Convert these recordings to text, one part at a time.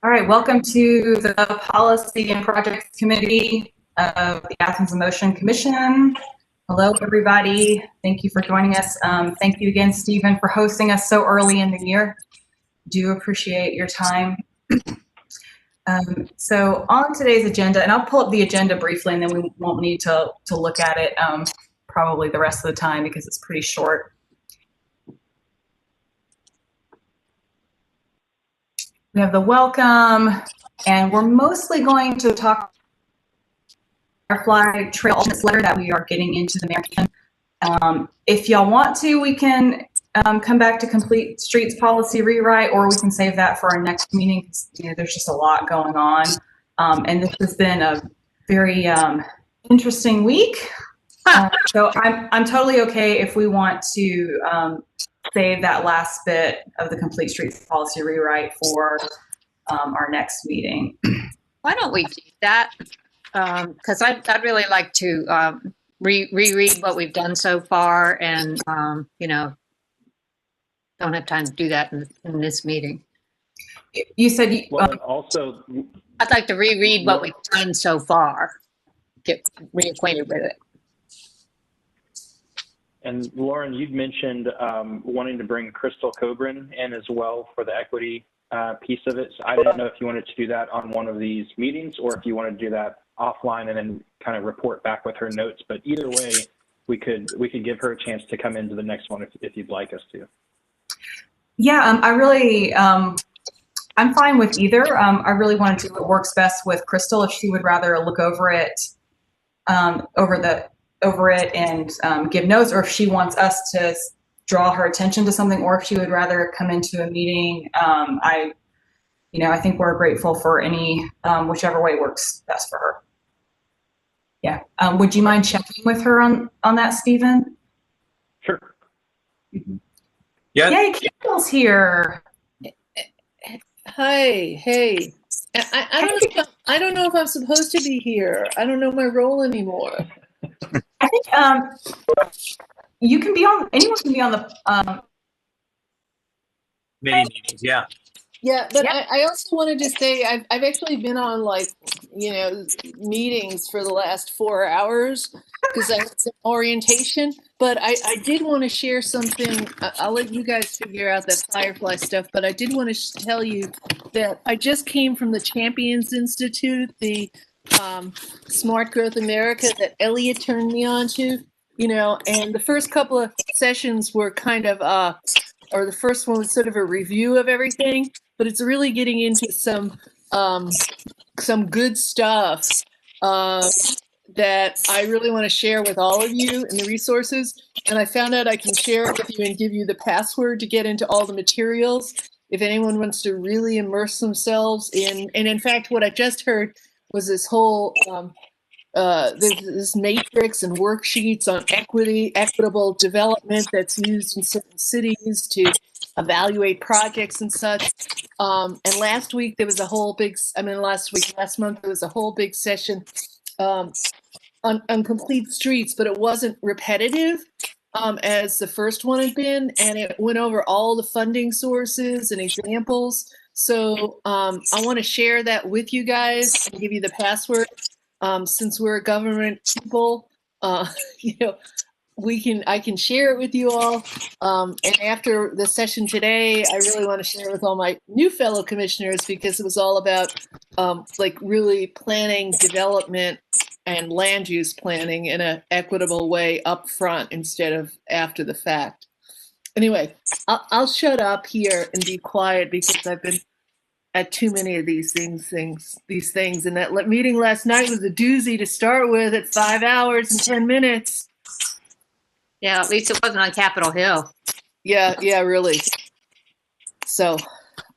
All right, welcome to the Policy and Projects Committee of the Athens in Motion Commission. Hello, everybody. Thank you for joining us. Thank you again, Stephen, for hosting us so early in the year. Do appreciate your time. So on today's agenda, and I'll pull up the agenda briefly, and then we won't need to look at it probably the rest of the time because it's pretty short. We have the welcome, and we're mostly going to talk Firefly Trail alternate letter that we are getting into the American. If y'all want to, we can come back to complete streets policy rewrite, or we can save that for our next meeting. You know, there's just a lot going on, and this has been a very interesting week. So I'm totally okay if we want to save that last bit of the complete streets policy rewrite for our next meeting. Why don't we do that? Because I'd really like to reread what we've done so far, and you know, don't have time to do that in this meeting. You said well, also I'd like to reread what we've done so far, get reacquainted with it. And Lauren, you'd mentioned wanting to bring Crystal Coburn in as well for the equity piece of it. So I didn't know if you wanted to do that on one of these meetings or if you wanted to do that offline and then kind of report back with her notes. But either way, we could give her a chance to come into the next one if you'd like us to. Yeah, I really, I'm fine with either. I really want to do what works best with Crystal. If she would rather look over it, and give notes, or if she wants us to draw her attention to something, or if she would rather come into a meeting. I think we're grateful for any, whichever way works best for her. Yeah. Would you mind checking with her on that, Stephen? Sure. Mm-hmm. Yeah. Yay, Carol's here. Hi, hey. I don't know if I'm supposed to be here. I don't know my role anymore. I think you can be on. Anyone can be on the many meetings. Yeah. Yeah, but yeah. I also wanted to say I've actually been on meetings for the last 4 hours because I had some orientation. But I did want to share something. I'll let you guys figure out that Firefly stuff. But I did want to tell you that I just came from the Champions Institute, the Smart Growth America that Elliot turned me on to, and the first couple of sessions were kind of, or the first one was sort of a review of everything, but it's really getting into some good stuff that I really want to share with all of you and the resources. And I found out I can share it with you and give you the password to get into all the materials if anyone wants to really immerse themselves in. And in fact, what I just heard was this whole this matrix and worksheets on equitable development that's used in certain cities to evaluate projects and such. And last month there was a whole big session on complete streets, but it wasn't repetitive as the first one had been, and it went over all the funding sources and examples. So I want to share that with you guys and give you the password. Since we're a government people, I can share it with you all. And after the session today, I really want to share it with all my new fellow commissioners because it was all about really planning development and land use planning in an equitable way up front instead of after the fact. Anyway, I'll shut up here and be quiet because I've been at too many of these things. And that meeting last night was a doozy to start with at 5 hours and 10 minutes. Yeah, at least it wasn't on Capitol Hill. Yeah, really. So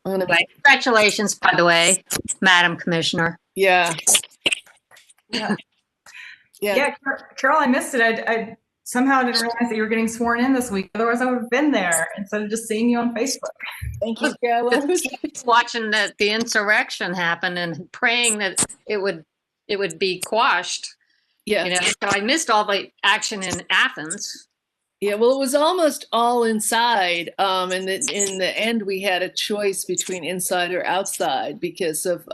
I'm gonna. Congratulations, by the way, Madam Commissioner. Yeah. Carol, I missed it. I somehow didn't realize that you were getting sworn in this week. Otherwise, I would have been there instead of just seeing you on Facebook. Thank you, Carol. Watching the insurrection happen and praying that it would be quashed. Yeah. So I missed all the action in Athens. Yeah, well, it was almost all inside. And in the end, we had a choice between inside or outside because of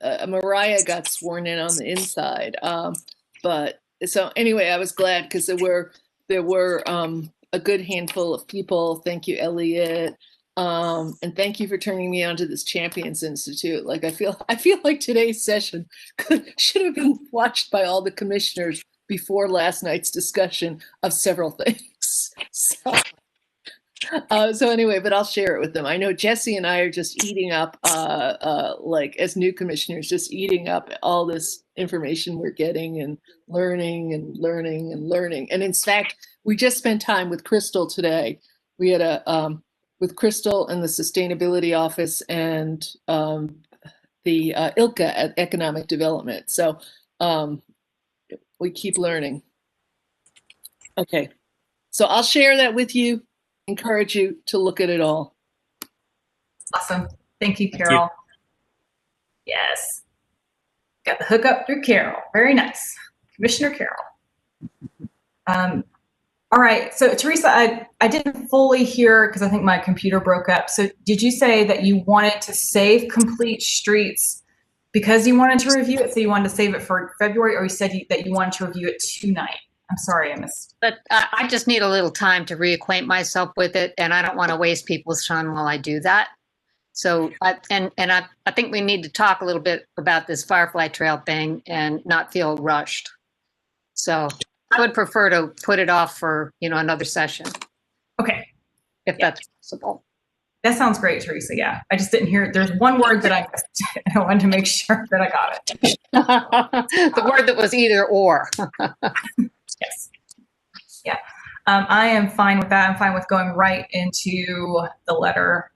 Mariah got sworn in on the inside. But so anyway, I was glad because there were a good handful of people. Thank you, Elliot. And thank you for turning me on to this Champions Institute. Like I feel like today's session should have been watched by all the commissioners before last night's discussion of several things. So anyway, but I'll share it with them. I know Jesse and I are just eating up, like as new commissioners, just eating up all this information we're getting and learning and learning and learning. And in fact, we just spent time with Crystal today. We had with Crystal and the Sustainability Office and the ILCA at Economic Development. So we keep learning. Okay, so I'll share that with you. Encourage you to look at it all. Awesome. Thank you, Carol. Yes. Got the hookup through Carol. Very nice. Commissioner Carol. All right. So Teresa, I didn't fully hear because I think my computer broke up. So did you say that you wanted to save Complete Streets because you wanted to review it? So you wanted to save it for February, or you said that you wanted to review it tonight? I'm sorry, I missed. But I just need a little time to reacquaint myself with it, and I don't want to waste people's time while I do that. So, I think we need to talk a little bit about this Firefly Trail thing and not feel rushed. So I would prefer to put it off for, another session. Okay. If that's possible. That sounds great, Teresa. Yeah. I just didn't hear it. There's one word that I missed. I wanted to make sure that I got it. The word that was either or. Yes. Yeah. I am fine with that. I'm fine with going right into the letter,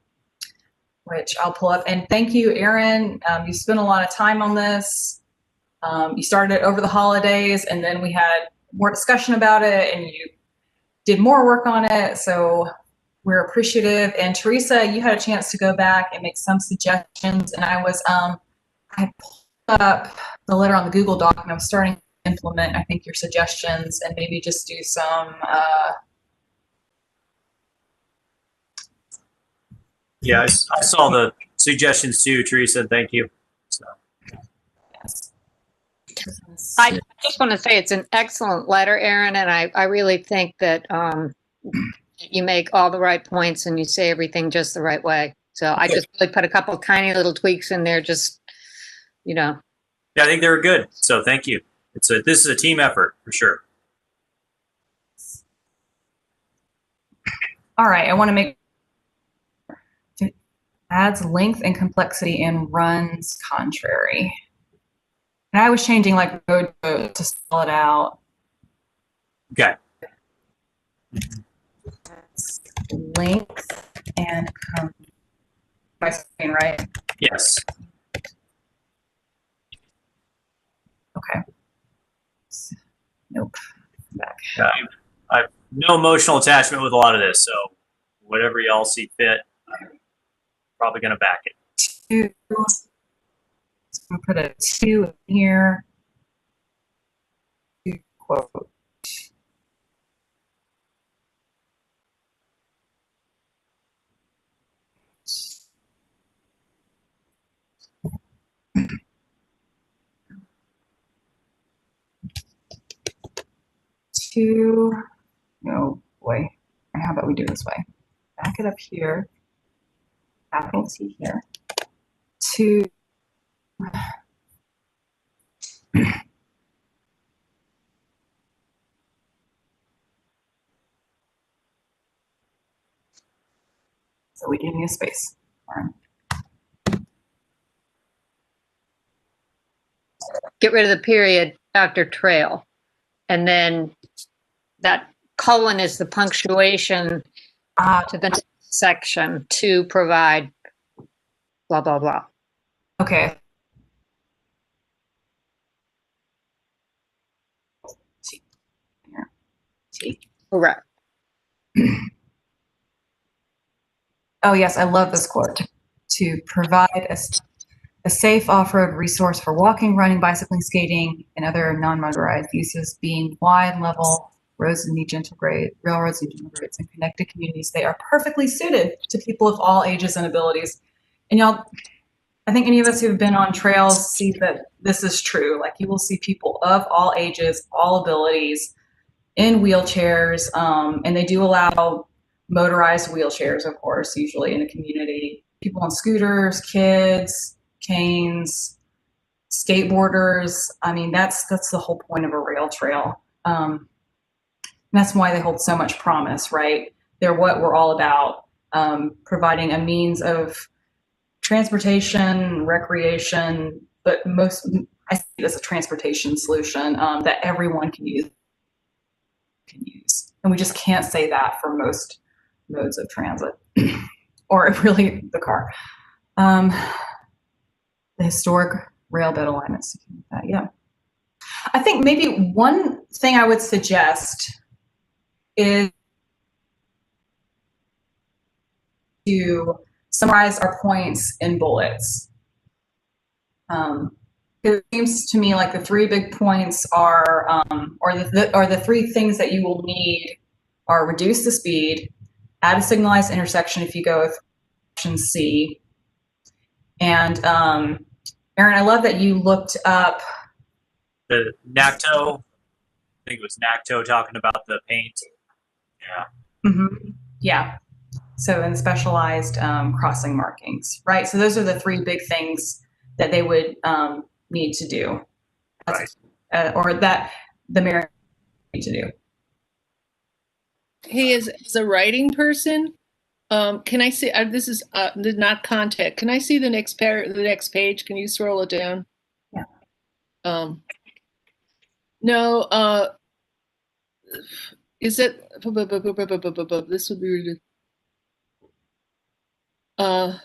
which I'll pull up. And thank you, Aaron. You spent a lot of time on this. You started it over the holidays, and then we had more discussion about it, and you did more work on it. So we're appreciative. And Teresa, you had a chance to go back and make some suggestions. And I pulled up the letter on the Google Doc, and I was starting to implement, I think, your suggestions and maybe just do some yeah, I saw the suggestions too, Teresa. Thank you. So. yes. I just want to say it's an excellent letter, Aaron, and I really think that you make all the right points and you say everything just the right way. So I just really put a couple of tiny little tweaks in there, just, Yeah, I think they were good. So thank you. This is a team effort for sure. All right, I want to make it adds length and complexity and runs contrary. And I was changing like road to spell it out. Okay. Length and my screen, right? Yes. Okay. Nope. Back. I have no emotional attachment with a lot of this, so whatever y'all see fit, I'm probably going to back it. 2. So I'm going to put a 2 in here. 2 quote. Oh boy. How about we do it this way? Back it up here. Capital T here. 2. So we do need a space. Get rid of the period after trail. And then that colon is the punctuation to the next section to provide blah, blah, blah. Okay. T. Correct. Oh, yes, I love this quote. To provide a safe off-road resource for walking, running, bicycling, skating, and other non-motorized uses, being wide, level, railroads need gentle grades, and connected communities. They are perfectly suited to people of all ages and abilities. And y'all, I think any of us who have been on trails see that this is true. Like, you will see people of all ages, all abilities in wheelchairs, and they do allow motorized wheelchairs, of course, usually in a community. People on scooters, kids, canes, skateboarders. I mean, that's the whole point of a rail trail. That's why they hold so much promise, right? They're what we're all about, providing a means of transportation, recreation, but I see it as a transportation solution that everyone can use. And we just can't say that for most modes of transit, or really the car. The historic rail bed alignments, yeah. I think maybe one thing I would suggest is to summarize our points in bullets. It seems to me like the three big points are, or the three things that you will need are: reduce the speed, add a signalized intersection if you go with option C, and Erin, I love that you looked up The NACTO, I think it was NACTO talking about the paint. Yeah. Mm-hmm. Yeah. So, in specialized crossing markings, right? So those are the three big things that they would need to do, Right. Or that the mayor need to do. Hey, as a writing person, can I see? This is not contact. Can I see the next page? Can you scroll it down? Yeah. No. Is it? This would be. I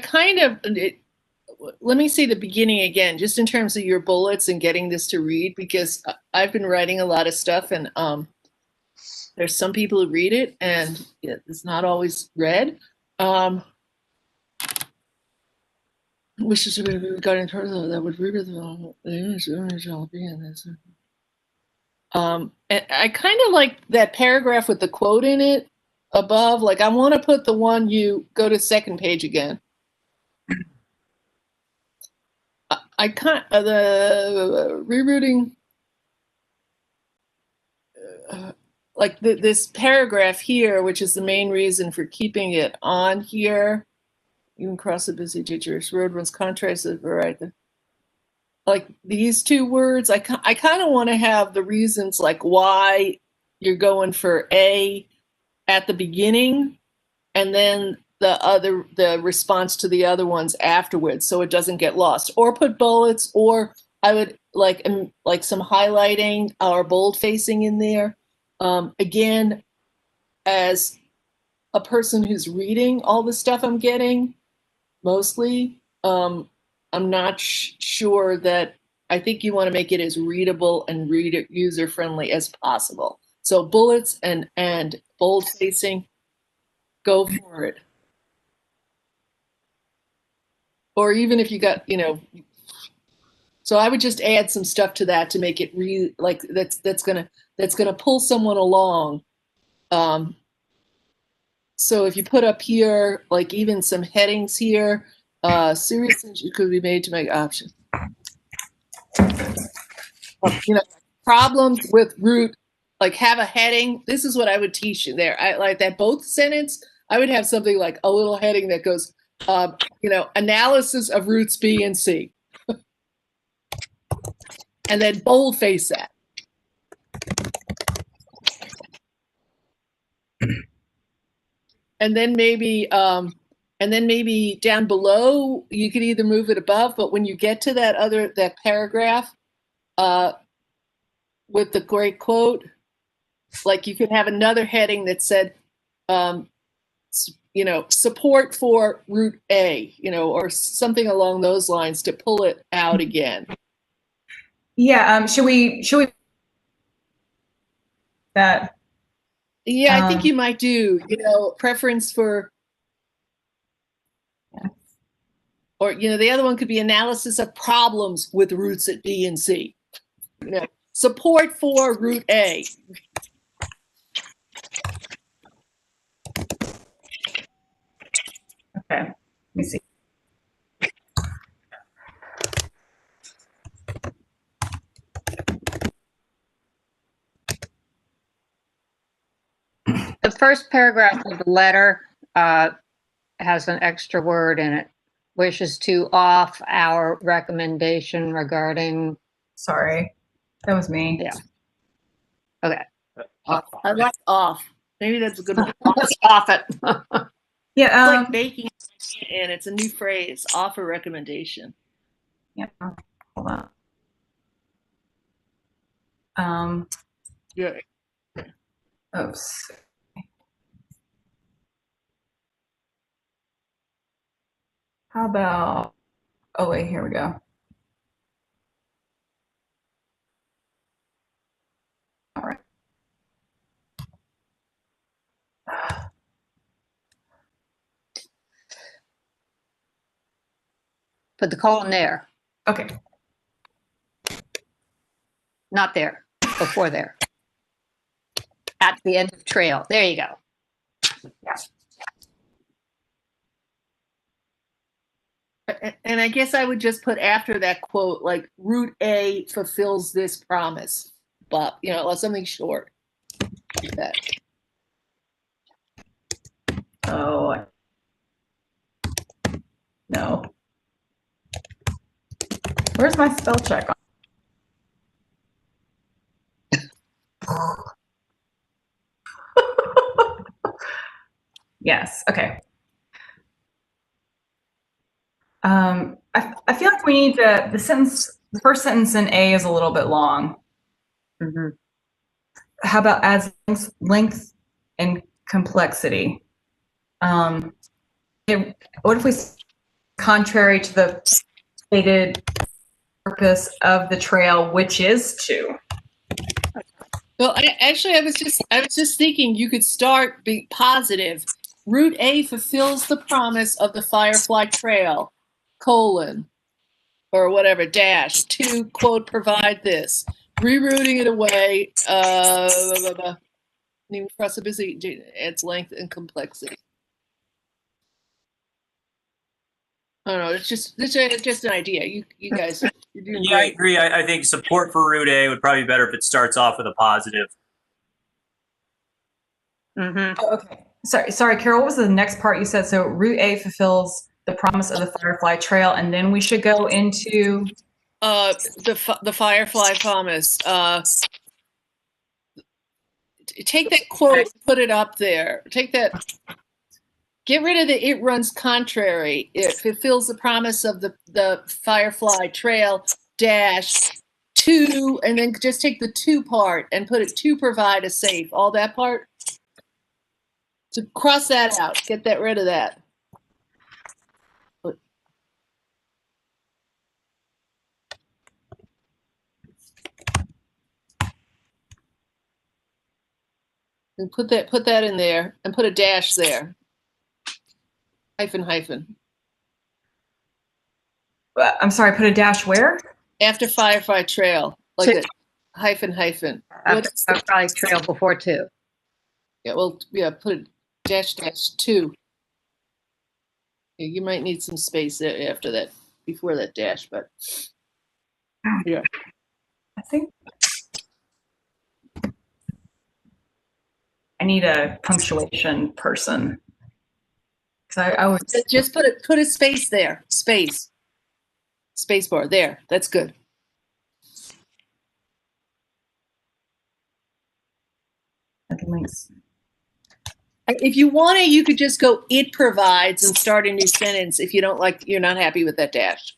kind of. Let me see the beginning again, just in terms of your bullets and getting this to read, because I've been writing a lot of stuff, and there's some people who read it and it's not always read. Which is regarding that would read the image will be in this. And I kind of like that paragraph with the quote in it above. Like, I want to put the one you go to second page again. I can't the rerouting. Like this paragraph here, which is the main reason for keeping it on here. You can cross a busy dangerous road once contrast is right. Like these two words, I kind of want to have the reasons, like why you're going for A at the beginning, and then the response to the other ones afterwards, so it doesn't get lost. Or put bullets, or I would like some highlighting or bold facing in there. Again, as a person who's reading all the stuff I'm getting, mostly, I'm not sure that I think you want to make it as readable and user friendly as possible. So bullets and bold facing, go for it. Or even if you got, so I would just add some stuff to that to make it like that's gonna pull someone along. So if you put up here, like even some headings here, serious things could be made to make options. Problems with route, like have a heading. This is what I would teach you there. I like that both sentence. I would have something like a little heading that goes, analysis of routes B and C. And then boldface that. And then maybe down below, you could either move it above, but when you get to that paragraph with the great quote, like you could have another heading that said, support for route A, or something along those lines to pull it out again. Yeah. Should we that? Yeah, I think you might do, preference for, or, the other one could be analysis of problems with routes at B and C. support for Route A. Okay, let me see. The first paragraph of the letter has an extra word in it. Wishes to off our recommendation regarding. Sorry, that was me. Yeah. Okay. I like off. Maybe that's a good one. Let's off it. Yeah. It's like baking, and it's a new phrase. Offer recommendation. Yeah. Hold on. Yeah. Oops. How about? Oh wait, here we go. All right. Put the colon there, Okay. not there, before there. At the end of trail. There you go. And I guess I would just put after that quote, like, Route A fulfills this promise, but, you know, something short. Like that. Oh. No. Where's my spell check? Yes. Okay. I feel like we need to, the first sentence in A is a little bit long. Mm-hmm. How about adds length and complexity? What if we, contrary to the stated purpose of the trail, which is to? Well, I was just thinking you could start be positive. Route A fulfills the promise of the Firefly Trail, colon, or whatever, dash, to, quote, provide this. Rerouting it away, possibility adds length and complexity. I don't know. It's just an idea. You guys, you're doing Yeah, I great. agree. I think support for Route A would probably be better if it starts off with a positive. Mm-hmm. Oh, okay. Sorry, Carol. What was the next part you said? So Route A fulfills the promise of the Firefly Trail, and then we should go into The Firefly promise. Take that quote, put it up there. Take that. Get rid of the "it runs contrary." It fulfills the promise of the Firefly Trail dash to, and then just take the to part and put it to provide a safe. All that part. So cross that out. Get that rid of that. And put that in there and put a dash there. Hyphen. I'm sorry, put a dash where? After Firefly Trail, like a hyphen. I'll probably trail before two. Yeah, well, yeah, put a dash two. Yeah, you might need some space there after that, before that dash, but yeah. I think I need a punctuation person. Because I would Just put a space there. Space bar there. That's good. links. If you want it, you could just go "it provides" and start a new sentence if you don't like, you're not happy with that dash.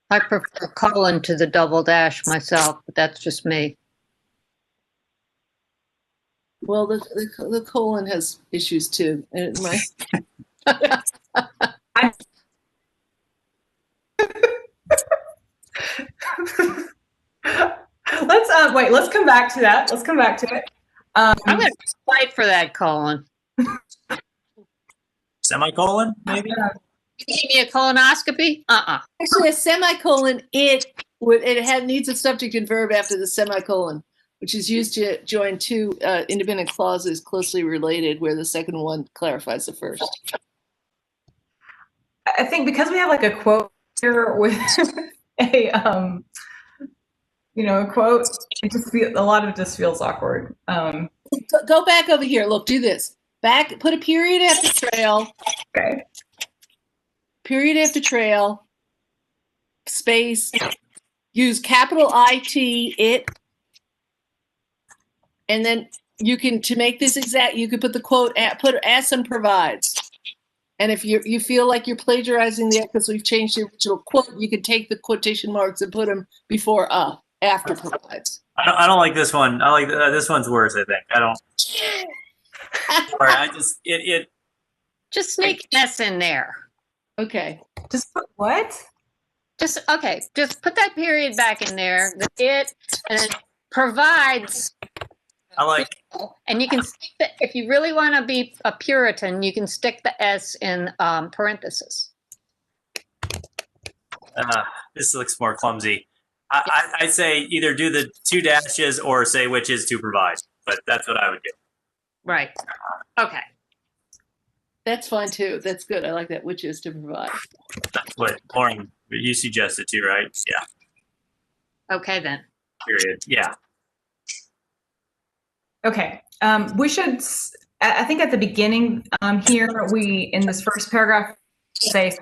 I prefer colon to the double dash myself, but that's just me. Well, the colon has issues too. And Let's come back to that. Let's come back to it. I'm going to fight for that colon. Semicolon, maybe? You gave me a colonoscopy? Actually, a semicolon, it needs a subject and verb after the semicolon, which is used to join two independent clauses closely related, where the second one clarifies the first. I think because we have like a quote here with a a quote, a lot of it just feels awkward. Go back over here. Look, do this. Back, put a period after trail. Okay. Period after trail. Space. Use capital IT, it. And then you can, to make this exact, you could put the quote, put as and provides. And if you feel like you're plagiarizing the, because we've changed the original quote, you can take the quotation marks and put them before after provides. I don't like this one. I like this one's worse. I think I don't. Sorry, I just it. Just sneak an S in there. Okay. Just put what? Just put that period back in there. The it, and then provides. I like. And you can stick if you really want to be a Puritan, you can stick the S in parentheses. This looks more clumsy. I say either do the 2 dashes or say which is to provide, but that's what I would do. Right. Okay. That's fine too. That's good. I like that, which is to provide. That's what Lauren, you suggested too, right? Yeah. Okay then. Period. Yeah. Okay. We should, I think at the beginning here, we, in this first paragraph, say,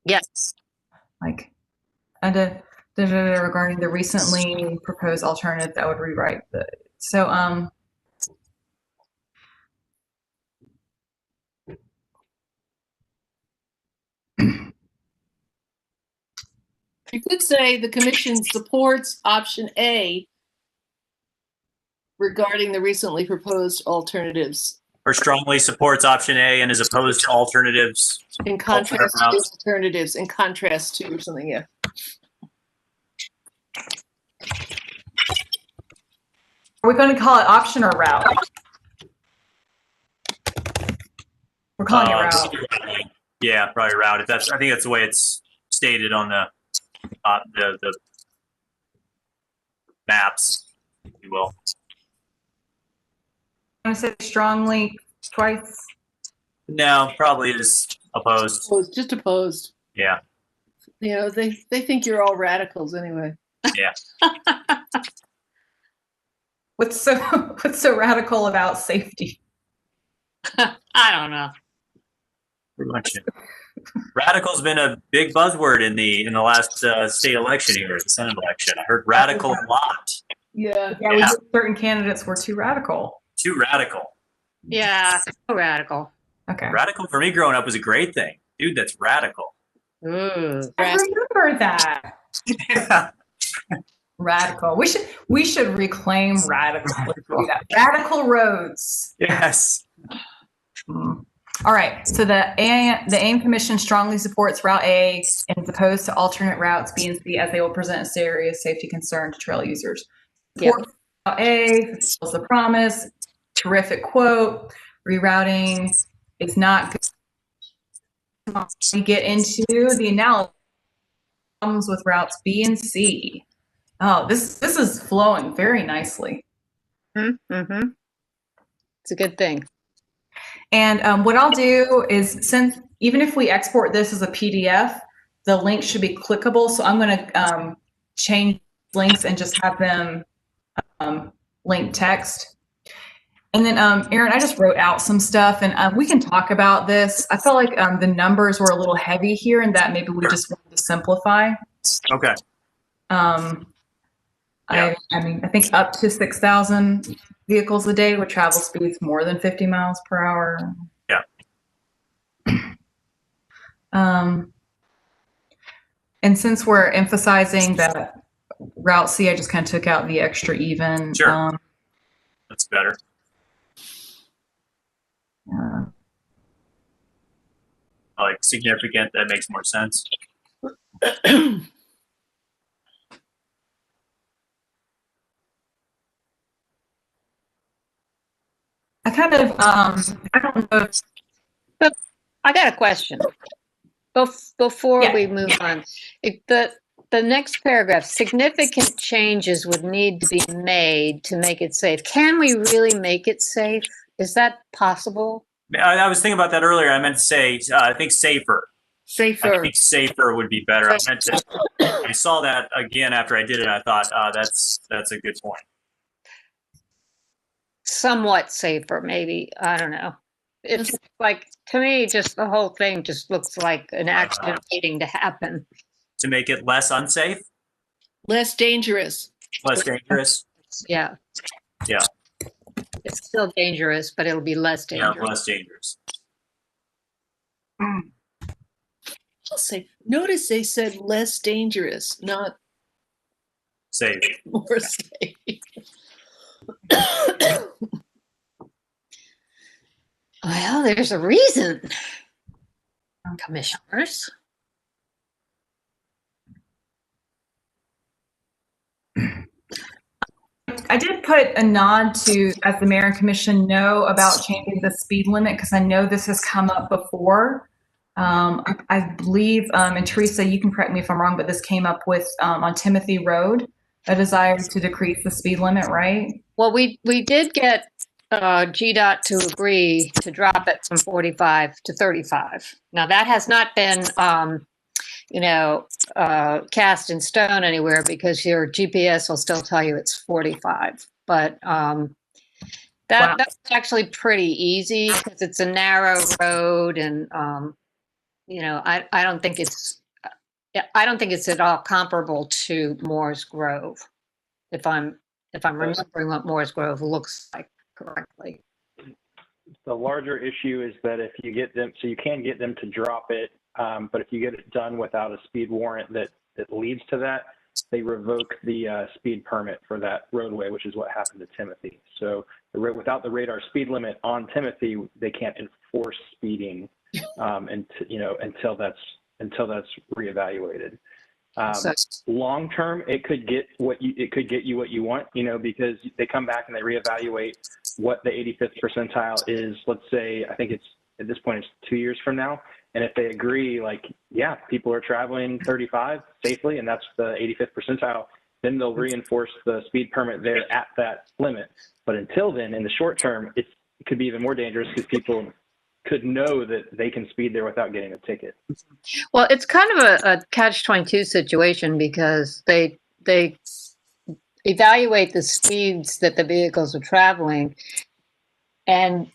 Yes. like, regarding the recently proposed alternative that would rewrite the, so, You could say the commission supports option A regarding the recently proposed alternatives. Or strongly supports option A and is opposed to alternatives. In contrast to alternatives, in contrast to or something, yeah. are we going to call it option or route? We're calling it route. Yeah, probably route. If that's, I think that's the way it's stated on the maps, if you will. I'm going to say strongly twice. No, probably is opposed. Just opposed. Yeah. You know, they think you're all radicals anyway. Yeah. What's so radical about safety? I don't know. Pretty much. Radical's been a big buzzword in the last state election here, the Senate election. I heard radical a lot. Yeah. Yeah, certain candidates were too radical. Too radical. Yeah, so radical. Okay. Radical for me growing up was a great thing. Dude, that's radical. Ooh. I remember that. Yeah. Radical. We should reclaim radical. Radical roads. Yes. All right. So the AIM Commission strongly supports Route A and is opposed to alternate routes B and C as they will present a serious safety concern to trail users. Yep. Route A fulfills the promise. Terrific quote. Rerouting is not good. We get into the analysis problems with routes B and C. Oh, this is flowing very nicely. Mm-hmm. It's a good thing. And what I'll do is, since even if we export this as a PDF, the link should be clickable. So I'm going to change links and just have them link text. And then, Aaron, I just wrote out some stuff, and we can talk about this. I felt like the numbers were a little heavy here, and that maybe we just wanted to simplify. Okay. I mean, I think up to 6,000 vehicles a day with travel speeds more than 50 miles per hour. Yeah. And since we're emphasizing that Route C, I just kind of took out the extra even. Sure. That's better. Like significant, that makes more sense. I kind of, I don't know if I got a question. Before Yeah. we move on, if the next paragraph, significant changes would need to be made to make it safe. Can we really make it safe? Is that possible? I was thinking about that earlier. I meant to say, I think safer. I Safer. think safer would be better. I meant to. I saw that again after I did it. I thought, that's a good point. Somewhat safer, maybe. I don't know. It's like, to me, just the whole thing just looks like an accident waiting to happen. To make it less unsafe, Less dangerous. less dangerous. Yeah. Yeah. It's still dangerous, but it'll be less Yeah, dangerous. less dangerous. I'll say, notice they said less dangerous, not Safe. more safe. Well, there's a reason, commissioners. I did put a nod to, as the mayor and commission know about changing the speed limit, because I know this has come up before. I believe, and Teresa, you can correct me if I'm wrong, but this came up with on Timothy Road, a desire to decrease the speed limit, right? Well, we did get GDOT to agree to drop it from 45 to 35. Now that has not been, cast in stone anywhere, because your GPS will still tell you it's 45. But that's actually pretty easy, because it's a narrow road, and I don't think it's at all comparable to Moore's Grove, if I'm remembering what Moore's Grove looks like correctly. The larger issue is that if you get them, so you can get them to drop it, but if you get it done without a speed warrant that leads to that, they revoke the speed permit for that roadway, which is what happened to Timothy. So without the radar speed limit on Timothy, they can't enforce speeding until that's reevaluated. Long term, it could get you what you want, because they come back and they reevaluate what the 85th percentile is. Let's say, I think at this point it's 2 years from now, and if they agree, like, yeah, people are traveling 35 safely, and that's the 85th percentile, then they'll reinforce the speed permit there at that limit. But until then, in the short term, it could be even more dangerous, because people could know that they can speed there without getting a ticket. Well, it's kind of a catch-22 situation, because they evaluate the speeds that the vehicles are traveling, and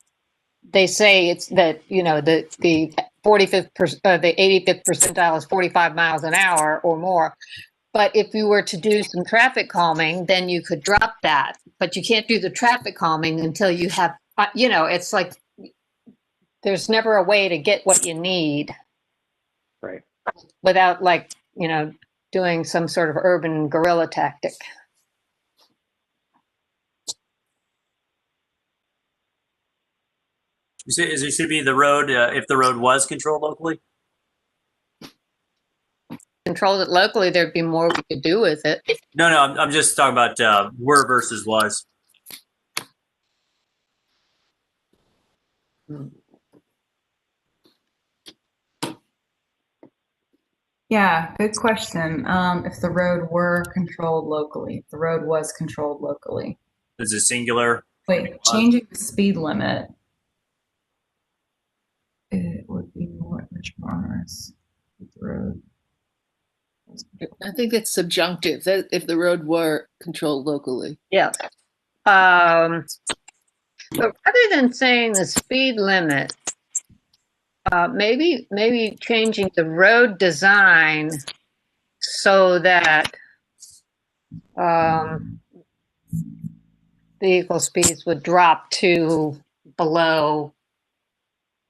they say it's that, the 45th, the 85th percentile is 45 miles an hour or more. But if you were to do some traffic calming, then you could drop that. But you can't do the traffic calming until you have, it's like there's never a way to get what you need. Right. Without, doing some sort of urban guerrilla tactic. Is it should be the road, if the road was controlled locally? Controlled it locally, there'd be more we could do with it. No, I'm just talking about were versus was. Yeah, good question. If the road were controlled locally, if the road was controlled locally. Is it singular? Wait, changing the speed limit. It would be much more onerous if the road. I think that's subjunctive, that if the road were controlled locally. Yeah. But rather than saying the speed limit, maybe changing the road design so that vehicle speeds would drop to below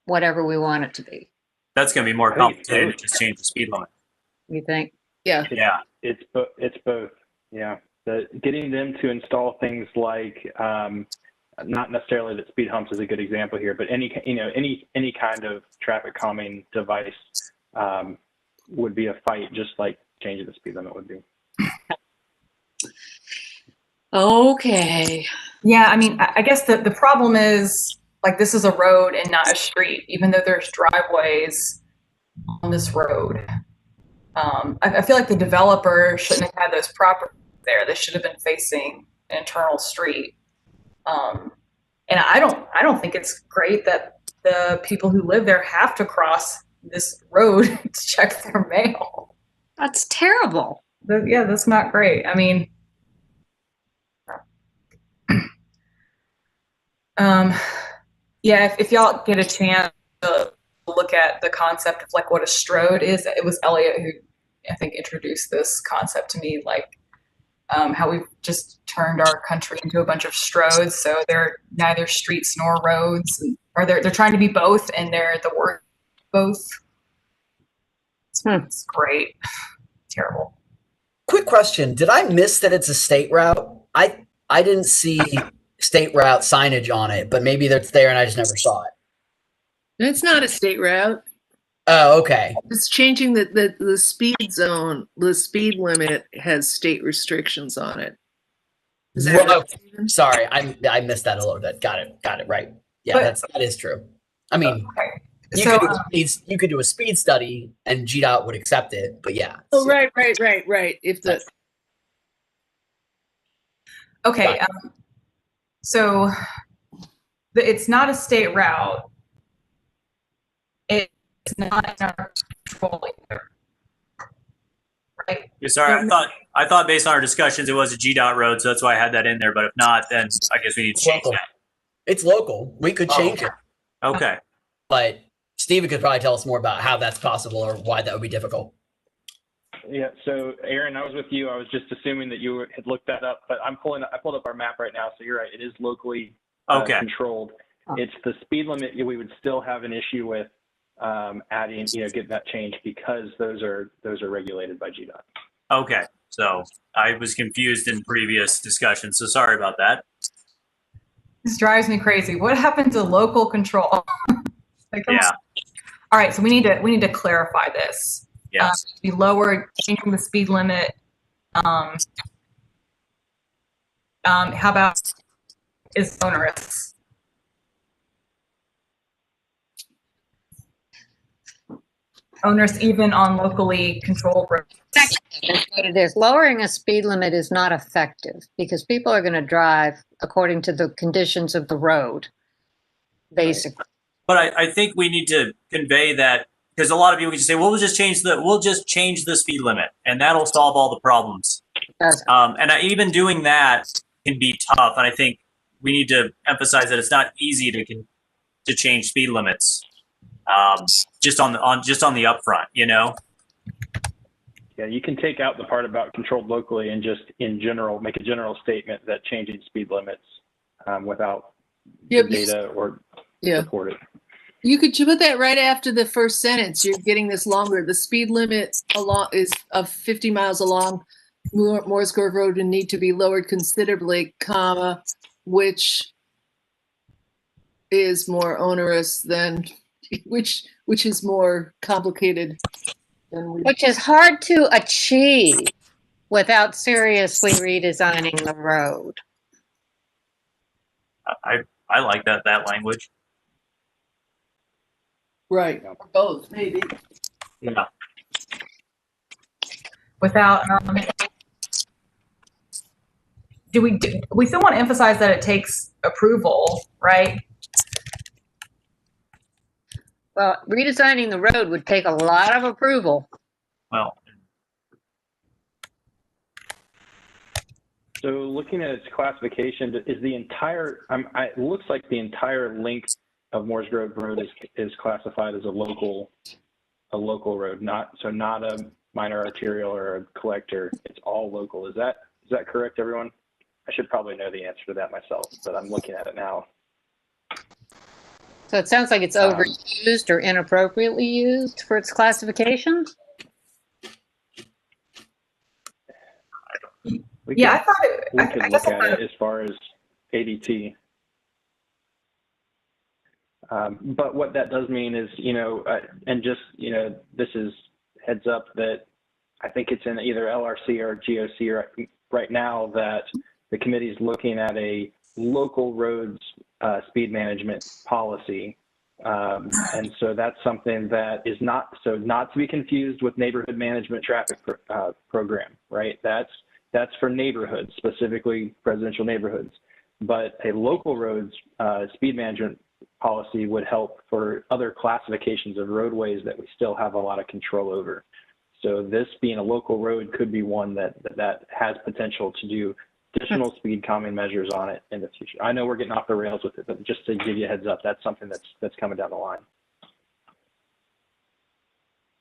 whatever we want it to be. That's going to be more complicated to just change the speed limit. You think? Yeah. Yeah. It's both. Yeah. Getting them to install things like, not necessarily that speed humps is a good example here, but any kind of traffic calming device would be a fight, just like changing the speed limit would be. Okay. Yeah, I mean, I guess the problem is like this is a road and not a street, even though there's driveways on this road. I feel like the developer shouldn't have had those properties there. They should have been facing an internal street. And I don't think it's great that the people who live there have to cross this road to check their mail. That's terrible. Yeah, that's not great. I mean, yeah, if y'all get a chance to look at the concept of like what a strode is, it was Elliot who I think introduced this concept to me, like how we've just turned our country into a bunch of stroads. So they're neither streets nor roads, or they're trying to be both, and they're the word both. It's great. Terrible. Quick question. Did I miss that it's a state route? I didn't see state route signage on it, but maybe that's there and I just never saw it. It's not a state route. Oh, okay. It's changing the speed zone. The speed limit has state restrictions on it. Is that Whoa. right, Stephen? Sorry, I missed that a little bit. Got it. Right. Yeah, But- that is true. I mean, Okay. you So, could do a speed study and GDOT would accept it, but yeah. Oh, right. If the okay. So it's not a state route. It's not in our control either. Right? Yeah, sorry, I thought based on our discussions it was a GDOT road, so that's why I had that in there. But if not, then I guess we need to change Local. that. It's local. We could change it, Okay. but Steven could probably tell us more about how that's possible or why that would be difficult. Yeah, so Aaron, I was with you. I was just assuming that you had looked that up, but I pulled up our map right now. So you're right. It is locally Okay. controlled. It's the speed limit we would still have an issue with adding, getting that changed because those are regulated by GDOT. Okay. So I was confused in previous discussions, so sorry about that. This drives me crazy. What happened to local control? Like, come on. Yeah. All right, so we need to clarify this. Yes. Be lowered, changing the speed limit. How about is onerous? Onerous even on locally controlled roads. That's what it is. Lowering a speed limit is not effective because people are going to drive according to the conditions of the road, basically. But I think we need to convey that because a lot of people can just say, "Well, we'll just change the speed limit, and that'll solve all the problems." Even doing that can be tough, and I think we need to emphasize that it's not easy to change speed limits. Just on the upfront, Yeah, you can take out the part about controlled locally and just in general make a general statement that changing speed limits without the data or support it. You could put that right after the first sentence. You're getting this longer. The speed limit is of 50 miles along Morris Grove Road and need to be lowered considerably, comma, which is more onerous than, which is more complicated than we. Which is hard to achieve without seriously redesigning the road. I like that language. Right, or both, maybe. Yeah. Without, we still want to emphasize that it takes approval, right? Well, redesigning the road would take a lot of approval. Well, So looking at its classification, is the entire, it looks like the entire length of Morris Grove Road is classified as a local road, not a minor arterial or a collector. It's all local. Is that correct, everyone? I should probably know the answer to that myself, but I'm looking at it now. So it sounds like it's overused or inappropriately used for its classification. We Yeah, I could- thought it. we I could guess look I at thought it as far as ADT. But what that does mean is, and just, this is heads up that I think it's in either LRC or GOC right now that the committee is looking at a local roads speed management policy. And so that's something that is not to be confused with neighborhood management traffic program, right? That's for neighborhoods, specifically residential neighborhoods. But a local roads speed management policy would help for other classifications of roadways that we still have a lot of control over. So this being a local road could be one that has potential to do additional speed calming measures on it in the future. I know we're getting off the rails with it, but just to give you a heads up, that's something that's coming down the line.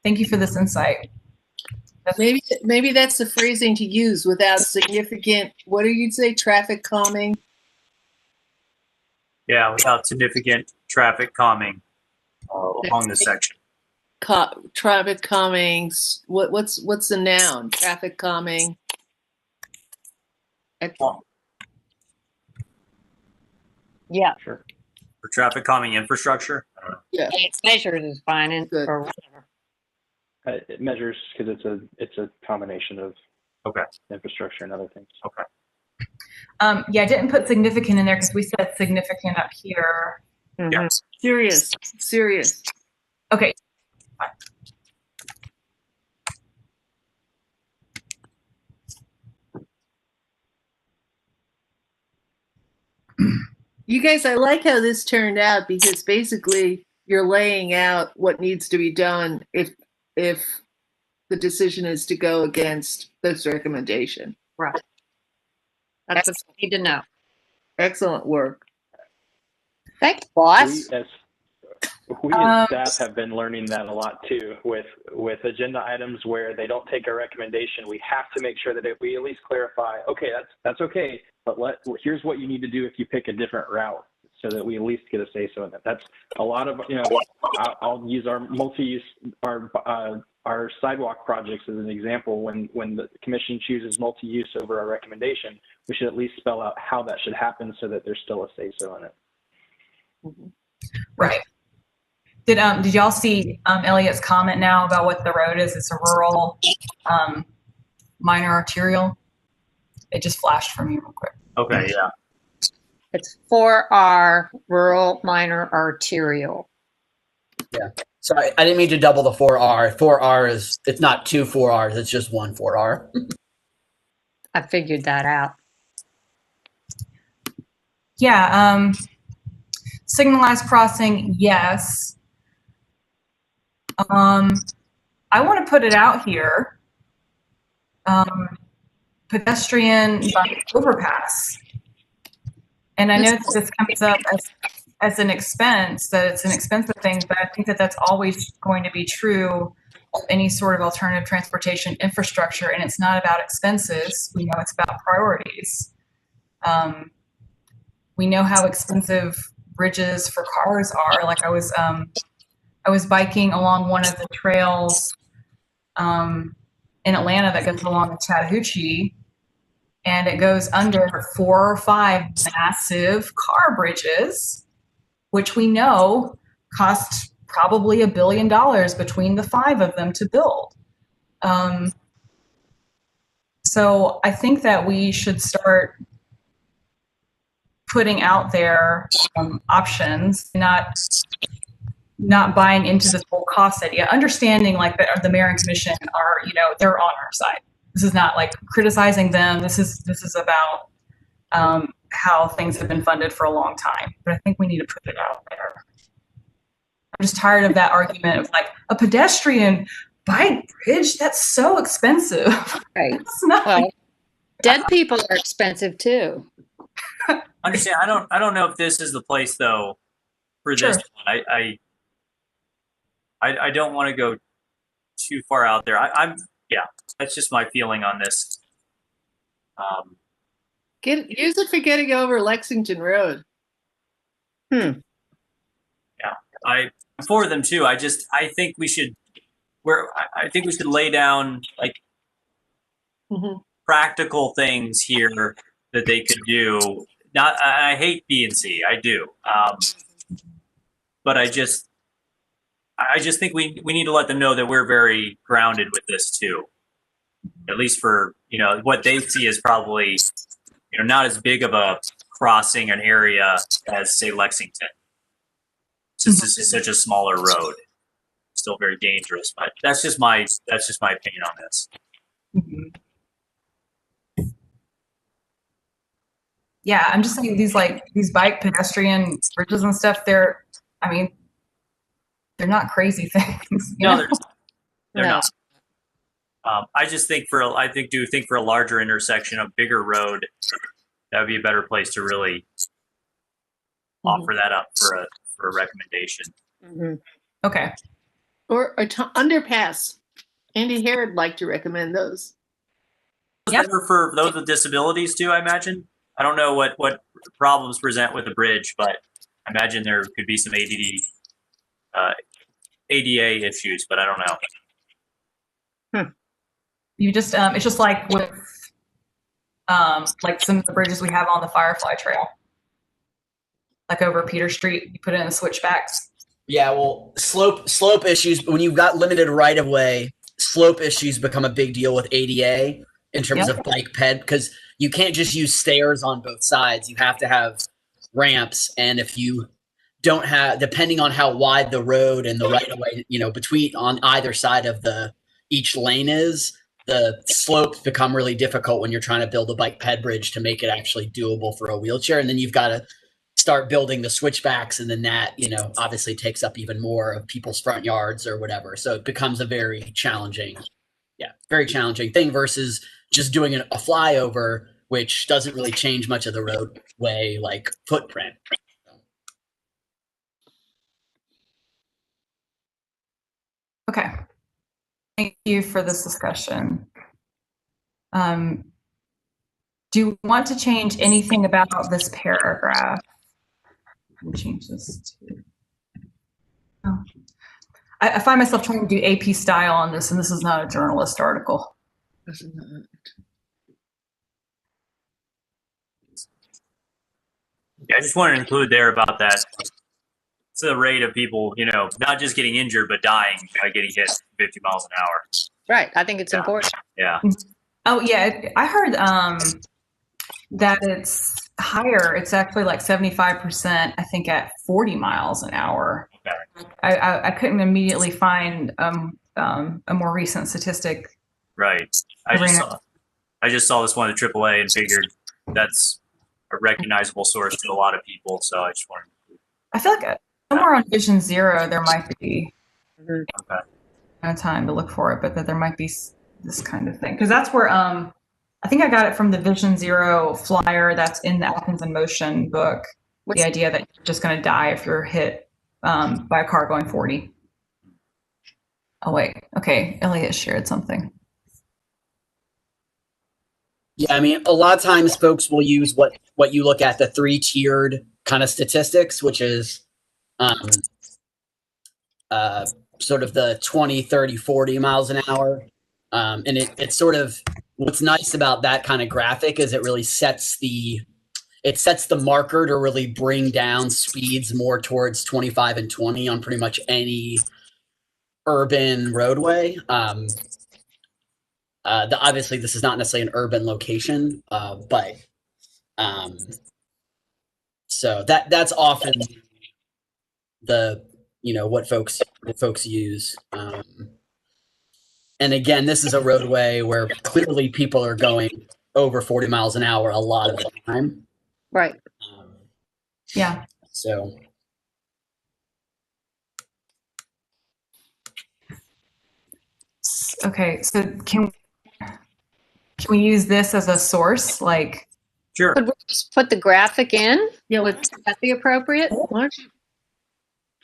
Thank you for this insight. Maybe that's the phrasing to use, without significant, what do you say, traffic calming? Yeah, without significant traffic calming along this section. Traffic calming. What's the noun? Traffic calming. Yeah. Sure. For traffic calming infrastructure. I don't know. Yeah. It's measured is fine Good. or whatever. It measures because it's a combination of Okay. infrastructure and other things. Okay. Yeah, I didn't put significant in there because we said significant up here. Mhm. Yeah. Serious. Okay. You guys, I like how this turned out, because basically you're laying out what needs to be done if the decision is to go against this recommendation. Right. That's what we need to know. Excellent work. Thanks, boss. We as staff have been learning that a lot too, with agenda items where they don't take a recommendation. We have to make sure that we at least clarify, okay, that's okay, but here's what you need to do if you pick a different route, so that we at least get a say so in that. That's a lot of, I'll use our multi-use, our sidewalk projects as an example. When the commission chooses multi-use over our recommendation, we should at least spell out how that should happen so that there's still a say so in it. Right. Did y'all see Elliot's comment now about what the road is? It's a rural minor arterial. It just flashed for me real quick. Okay. Yeah. It's 4R rural minor arterial. Yeah. Sorry, I didn't mean to double the 4R. 4R it's not two 4Rs, it's just one 4R. I figured that out. Yeah. Signalized crossing, yes. I want to put it out here. Pedestrian overpass. And I know that this comes up as an expense, that it's an expensive thing, but I think that that's always going to be true of any sort of alternative transportation infrastructure. And it's not about expenses. We know it's about priorities. We know how expensive bridges for cars are. Like I was biking along one of the trails in Atlanta that goes along the Chattahoochee, and it goes under 4 or 5 massive car bridges, which we know cost probably $1 billion between the 5 of them to build. So I think that we should start putting out there options, not buying into this whole cost idea, understanding like the mayor and commission are, they're on our side. This is not like criticizing them. This is about how things have been funded for a long time. But I think we need to put it out there. I'm just tired of that argument of like a pedestrian bike bridge. That's so expensive. Right. It's not. Well, dead people are expensive too. Understand. I don't know if this is the place though for this one. I don't want to go too far out there. That's just my feeling on this. Use it for getting over Lexington Road. Yeah, I'm for them too. I think we should. I think we should lay down like practical things here that they could do. I hate B and C. I do, but I just think we need to let them know that we're very grounded with this too. At least for what they see as probably not as big of a crossing an area as, say, Lexington. Since this is such a smaller road, still very dangerous. But that's just my opinion on this. Mhm. Yeah, I'm just saying these bike pedestrian bridges and stuff. They're not crazy things. No, Know? they're No. not. I just think for a larger intersection, a bigger road, that would be a better place to really offer that up for a recommendation. Mm-hmm. Okay. Or underpass. Andy Harrod liked to recommend those. Yep. Better for those with disabilities too, I imagine. I don't know what problems present with a bridge, but I imagine there could be some ADA issues, but I don't know. You just it's just like with like some of the bridges we have on the Firefly Trail, like over Peter Street. You put in the switchbacks. Yeah, well, slope issues. When you've got limited right of way, slope issues become a big deal with ADA in terms of bike ped, because you can't just use stairs on both sides. You have to have ramps, and if you don't have, depending on how wide the road and the right of way, between on either side of each lane is, the slopes become really difficult when you're trying to build a bike ped bridge to make it actually doable for a wheelchair, and then you've got to start building the switchbacks, and then that obviously takes up even more of people's front yards or whatever. So it becomes a very challenging thing versus just doing a flyover, which doesn't really change much of the roadway like footprint. Okay. Thank you for this discussion. Do you want to change anything about this paragraph? Change this to. Oh. I find myself trying to do AP style on this, and this is not a journalist article. Yeah, I just wanted to include there about that. It's the rate of people, not just getting injured, but dying by getting hit 50 miles an hour. Right. I think it's important. Yeah. Oh yeah, I heard that it's higher. It's actually like 75%. I think at 40 miles an hour. Okay. I couldn't immediately find a more recent statistic. Right. I just saw this one at AAA and figured that's a recognizable source to a lot of people. So I just wanted. I feel like somewhere on Vision Zero there might be Okay. time to look for it, but that there might be this kind of thing, because that's where I think I got it from the Vision Zero flyer that's in the Athens in Motion book. The idea that you're just going to die if you're hit by a car going 40. Oh wait, okay, Elliot shared something. Yeah, I mean, a lot of times folks will use what you look at, the 3-tiered kind of statistics, which is sort of the 20, 30, 40 miles an hour. And it's sort of, what's nice about that kind of graphic is it really sets the marker to really bring down speeds more towards 25 and 20 on pretty much any urban roadway. Obviously this is not necessarily an urban location, but so that's often the what folks use. And again, this is a roadway where clearly people are going over 40 miles an hour a lot of the time. Right. Yeah. So. Okay, so can we use this as a source? Like, Sure. Could we just put the graphic in? Yeah, Would that be appropriate? why don't you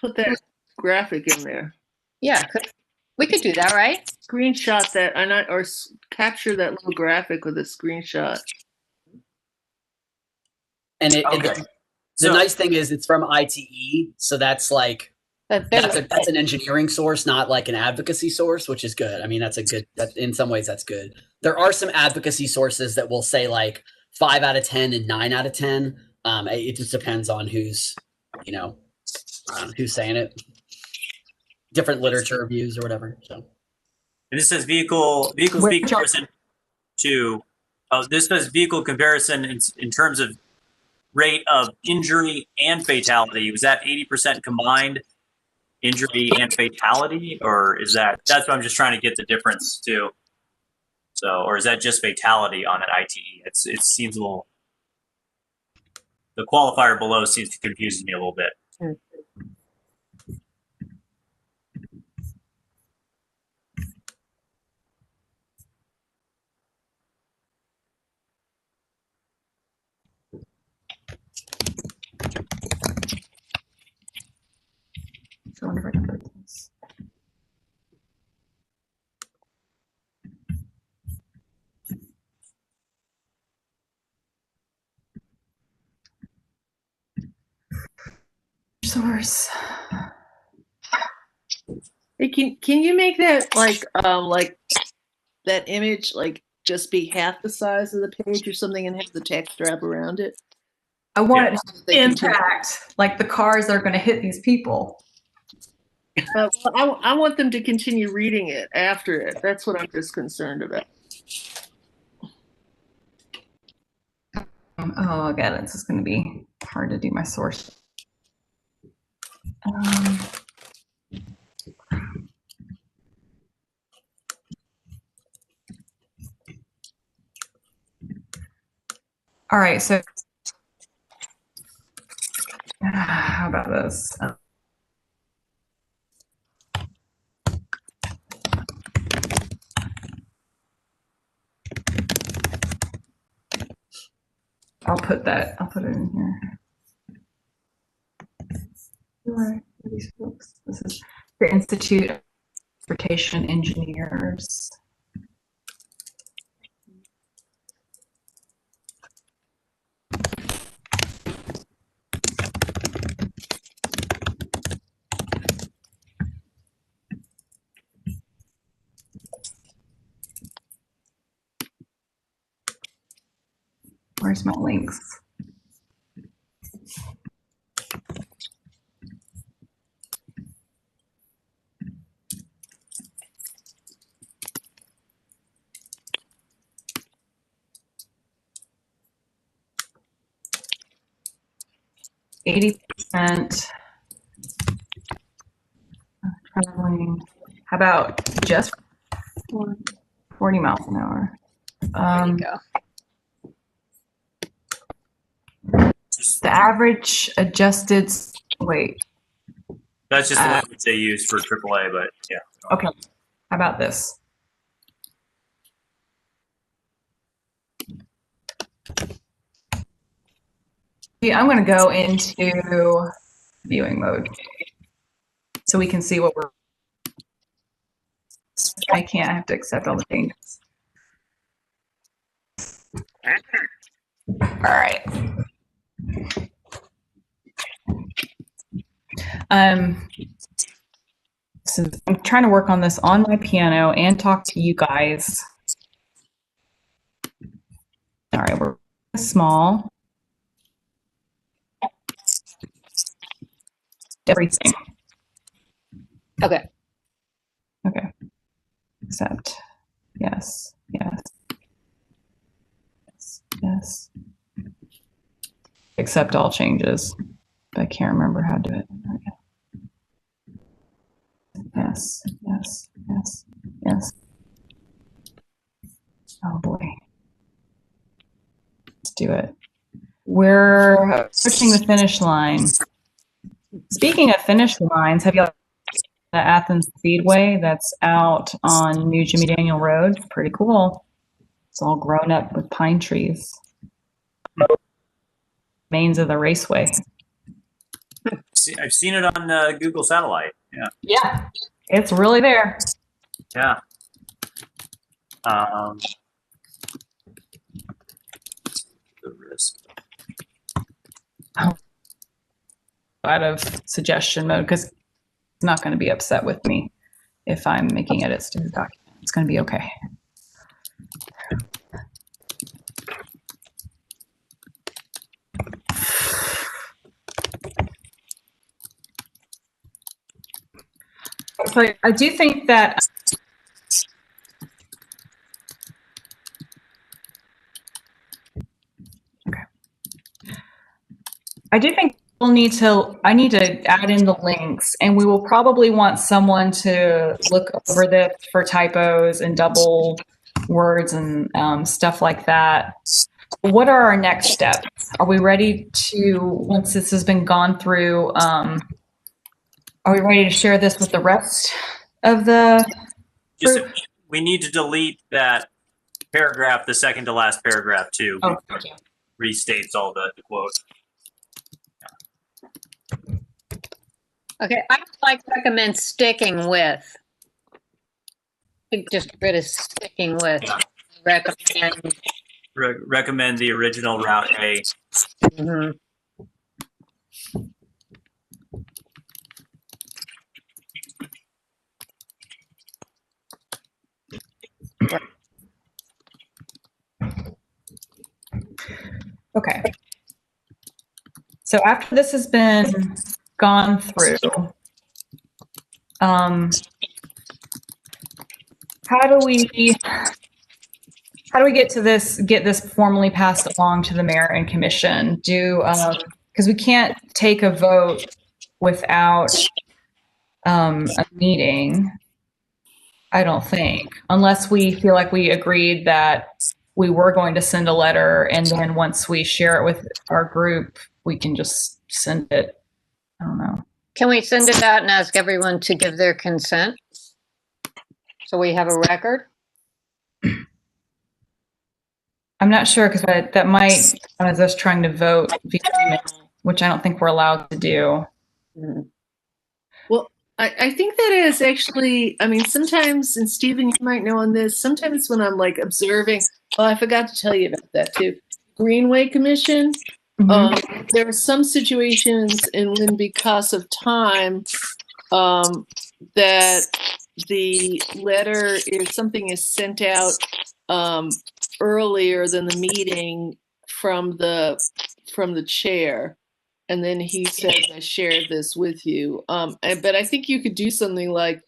put that graphic in there? Yeah, we could do that, right? Screenshot that, or capture that little graphic with a screenshot. And Okay. the nice thing is it's from ITE, so that's like that's an engineering source, not like an advocacy source, which is good. I mean, in some ways that's good. There are some advocacy sources that will say like 5 out of 10 and 9 out of 10. It just depends on who's saying it. Different literature reviews or whatever. So. And this says vehicle speed comparison to. Oh, this says vehicle comparison in terms of rate of injury and fatality, was that 80% combined injury and fatality, or is that's what I'm just trying to get the difference too. So, or is that just fatality on an ITE? It seems a little, the qualifier below seems to confuse me a little bit. So I wonder if I can put this. Source. Hey, can you make that like that image like just be half the size of the page or something and have the text wrap around it? I want it So to they continue. impact, like the cars that are going to hit these people. Well, I want them to continue reading it after it. That's what I'm just concerned about. Oh, God, this is going to be hard to do my source. All right, so how about this? I'll put it in here. Who are these folks? This is the Institute of Transportation Engineers. Where's my links? %. Traveling. How about just 40 miles an hour? There you go. The average adjusted, wait. That's just the language they use for AAA, but yeah. Okay. How about this? Yeah, I'm going to go into viewing mode so we can see what we're. I can't. I have to accept all the changes. All right. So I'm trying to work on this on my piano and talk to you guys. All right, we're small. Everything. Okay. Okay. Accept. Yes. Yes. Yes. Accept all changes. But I can't remember how to do it. Yes. Yes. Yes. Yes. Oh boy. Let's do it. We're pushing the finish line. Speaking of finish lines, have you the Athens Speedway that's out on New Jimmy Daniel Road? Pretty cool. It's all grown up with pine trees. Mains of the raceway. I've seen it on Google Satellite. Yeah. Yeah, it's really there. Yeah. The risk. Out of suggestion mode because it's not going to be upset with me if I'm making edits to the document. It's going to be okay. So I do think that I do think I need to add in the links, and we will probably want someone to look over this for typos and double words and stuff like that. What are our next steps? Are we ready to, once this has been gone through, are we ready to share this with the rest of the Just, group? we need to delete that paragraph, the second to last paragraph too. Oh, thank you. Restates all the quote. Okay, I would recommend sticking with. I think just get rid of sticking with. Yeah. Recommend. Recommend the original route A. Mhm. Okay. So after this has been gone through, how do we get this formally passed along to the mayor and commission? Because we can't take a vote without a meeting, I don't think, unless we feel like we agreed that we were going to send a letter, and then once we share it with our group, we can just send it. I don't know. Can we send it out and ask everyone to give their consent? So we have a record? I'm not sure, because that might count as us trying to vote via email, which I don't think we're allowed to do. Well, I think that is actually, I mean, sometimes, and Stephen, you might know on this, sometimes when I'm like observing, oh, I forgot to tell you about that too. Greenway Commission, there are some situations in when because of time, that the letter is something is sent out earlier than the meeting from the chair, and then he says, I shared this with you. But I think you could do something like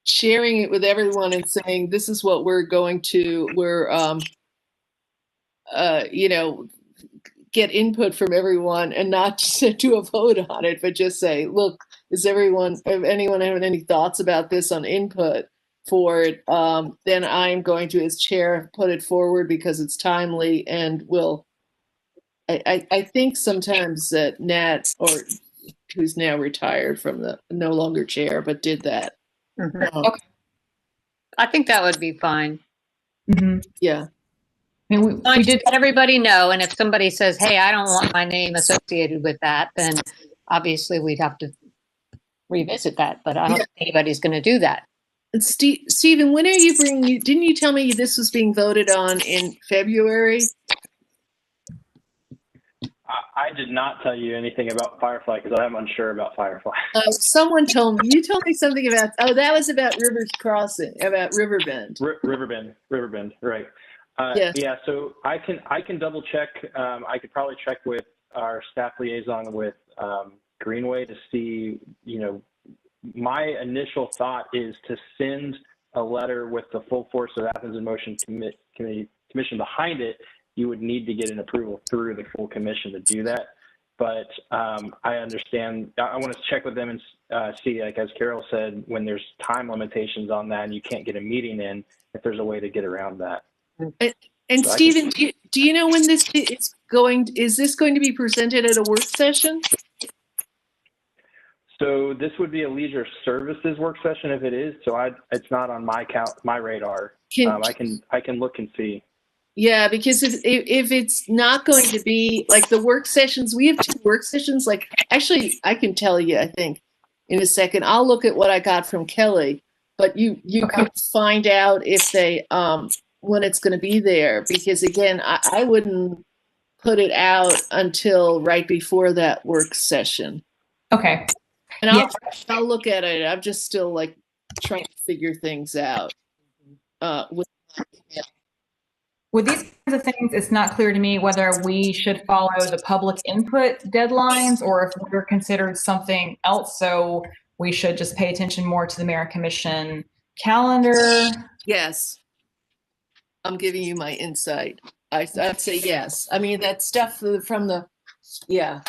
sharing it with everyone and saying, this is what we're get input from everyone, and not just do a vote on it, but just say, look, anyone having any thoughts about this on input for it? Then I'm going to, as chair, put it forward because it's timely, and I think sometimes that Nat, or who's now retired from the no longer chair, but did that. Okay. I think that would be fine. Yeah. I mean, we did let everybody know, and if somebody says, hey, I don't want my name associated with that, then obviously we'd have to revisit that, but I don't think anybody's going to do that. And Stephen, when are you bringing, didn't you tell me this was being voted on in February? I did not tell you anything about Firefly because I'm unsure about Firefly. Someone told me. You told me something about. Oh, that was about Rivers Crossing, about Riverbend. Riverbend, right? Yeah. So I can double check. I could probably check with our staff liaison with Greenway to see. My initial thought is to send a letter with the full force of Athens in Motion Commission behind it. You would need to get an approval through the full commission to do that. But I understand. I want to check with them and see, like as Carol said, when there's time limitations on that and you can't get a meeting in, if there's a way to get around that. And so Stephen, do you know when this is going? Is this going to be presented at a work session? So this would be a leisure services work session if it is. So it's not on my radar. I can look and see. Yeah, because if it's not going to be like the work sessions, we have 2 work sessions. Like, actually, I can tell you, I think, in a second. I'll look at what I got from Kelly, but you could find out if they when it's going to be there. Because again, I wouldn't put it out until right before that work session. Okay. And I'll look at it. I'm just still like trying to figure things out. With these kinds of things, it's not clear to me whether we should follow the public input deadlines or if we're considered something else. So we should just pay attention more to the Mayor Commission calendar. Yes. I'm giving you my insight. I'd say yes. I mean, that stuff from the, yeah.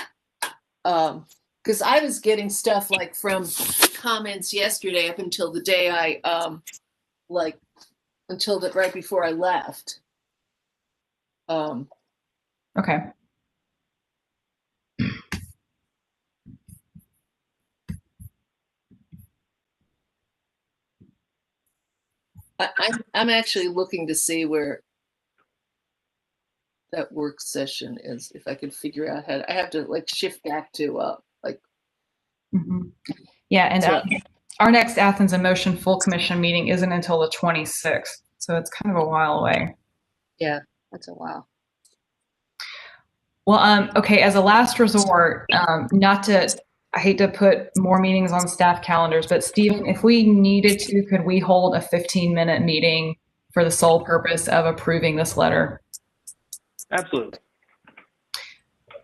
Because I was getting stuff like from comments yesterday up until the day until right before I left. Okay. I'm actually looking to see where that work session is. If I could figure out how I have to like shift back to Mhm. Yeah, and our next Athens in Motion full commission meeting isn't until the 26th, so it's kind of a while away. Yeah, that's a while. Well, okay, as a last resort, I hate to put more meetings on staff calendars, but Stephen, if we needed to, could we hold a 15-minute meeting for the sole purpose of approving this letter? Absolutely.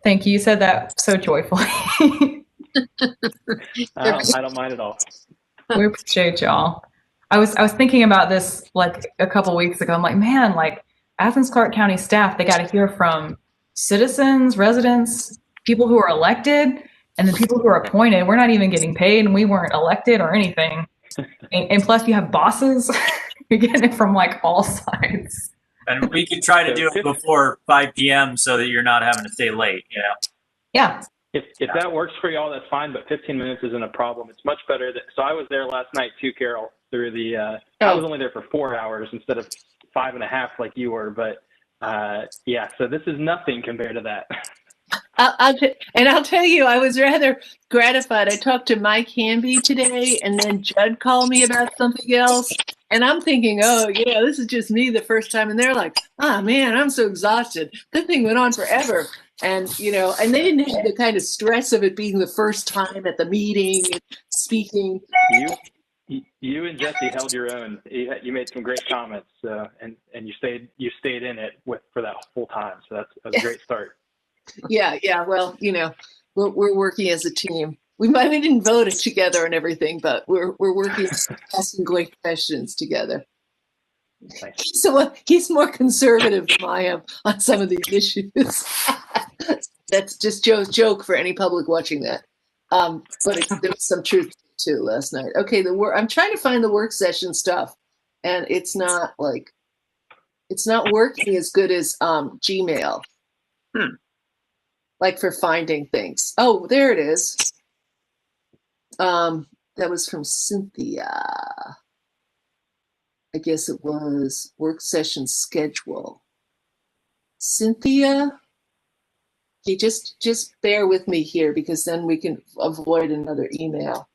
Thank you. You said that so joyfully. I don't mind at all. We appreciate y'all. I was thinking about this like a couple weeks ago. I'm like, man, like Athens-Clarke County staff, they got to hear from citizens, residents, people who are elected, and then people who are appointed. We're not even getting paid, and we weren't elected or anything. And plus, you have bosses. You're getting it from like all sides. And we could try to do it before 5 p.m. so that you're not having to stay late. You know. Yeah. If that works for y'all, that's fine. But 15 minutes isn't a problem. It's much better. So I was there last night too, Carol. Through the I was only there for 4 hours instead of 5.5 like you were. But yeah, so this is nothing compared to that. I'll tell you, I was rather gratified. I talked to Mike Hamby today, and then Judd called me about something else. And I'm thinking, oh, yeah, this is just me the first time. And they're like, oh, man, I'm so exhausted. This thing went on forever. And, and they didn't have the kind of stress of it being the first time at the meeting and speaking. You and Jesse held your own. You made some great comments, and you stayed in it for that whole time. So that's a great start. Yeah. Well, we're working as a team. We didn't vote it together and everything, but we're working, asking great questions together. Nice. So he's more conservative than I am on some of these issues. That's just Joe's joke for any public watching that. But there was some truth to last night. Okay, I'm trying to find the work session stuff, and it's not working as good as Gmail. Like for finding things. Oh, there it is. That was from Cynthia. I guess it was work session schedule. Cynthia, you just bear with me here because then we can avoid another email.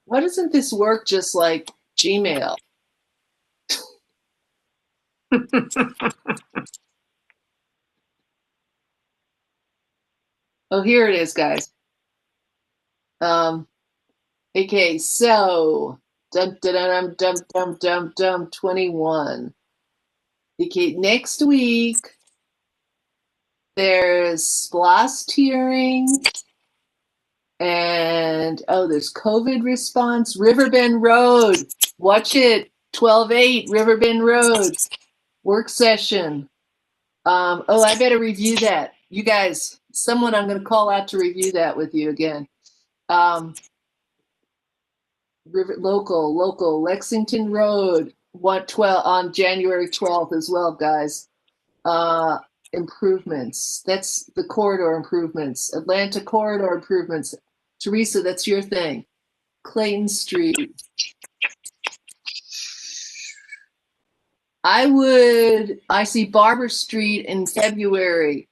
Why doesn't this work just like Gmail? Oh, here it is, guys. Okay, so 21. Okay, next week there's SPLOST hearing. And there's COVID response. Riverbend Road. Watch it. 12/8 Riverbend Road. Work session. I better review that. You guys, someone I'm going to call out to review that with you again. Local Lexington Road. 112 on January 12th as well, guys. Improvements. That's the corridor improvements. Atlanta corridor improvements. Teresa, that's your thing. Clayton Street. I see Barber Street in February.